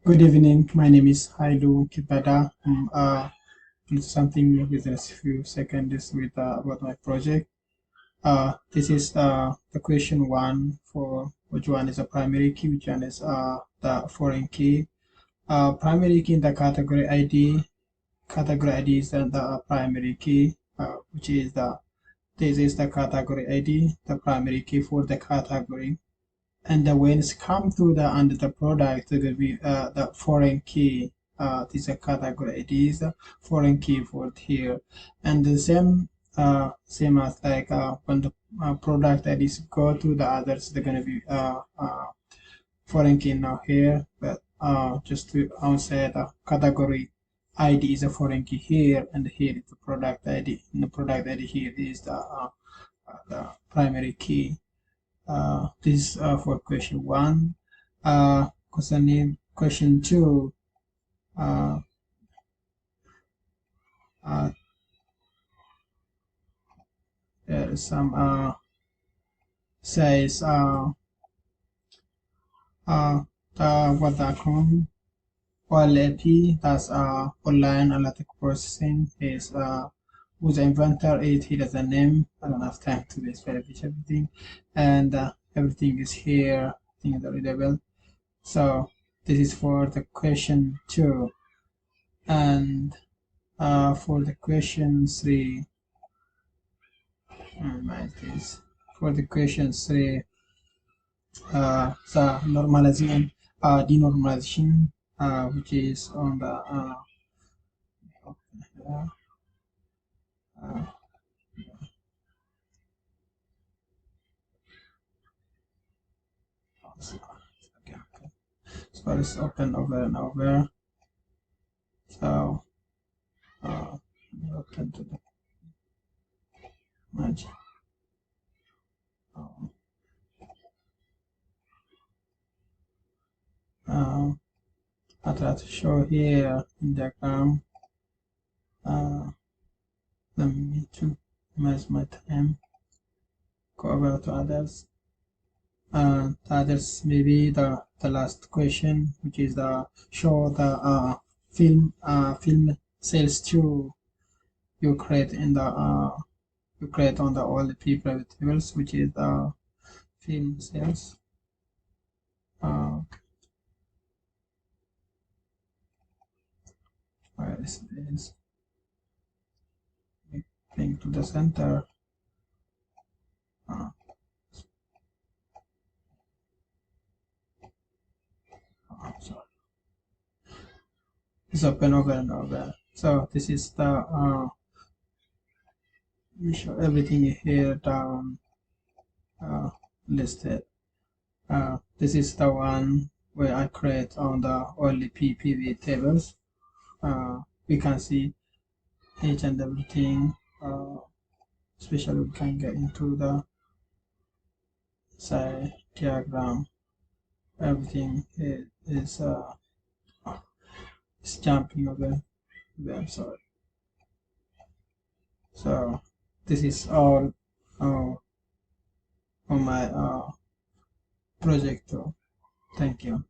Good evening. My name is Hailu Kibada. Do something within a few seconds with about my project. This is the question one for which one is a primary key, which one is the foreign key. Primary key in the category ID. Category ID is the primary key, which is this is the category ID, the primary key for the category. And when it's come to the under the product, it will be the foreign key. This is a category. It is a foreign key for here, and the same as like when the product IDs go to the others, they're gonna be foreign key now here. But just to say the category ID is a foreign key here, and here is the product ID. And the product ID here is the primary key. This is for question one. Concerning question two, uh, uh, there is some says what the acronym OLAP, that's online analytic processing, is who's the inventor. He doesn't name. I don't have time to verify everything, and everything is here. Everything is readable. So this is for the question two, and for the question three, this for the question three, the normalization, denormalization, which is on the uh, okay. So it's open over and over. So open to the image. I try to show here in diagram. Let me to manage my time. Go over to others. Others maybe the last question, which is the show the film sales to you create in the you create on the all the p private tables, which is the film sales. Where is this? Bring to the center. Sorry. It's open over and over. So this is the we show everything here down listed. This is the one where I create on the only PPV tables. We can see each and everything. Especially we can get into the side diagram. Everything is jumping over there. Sorry. So this is all on my project. Thank you.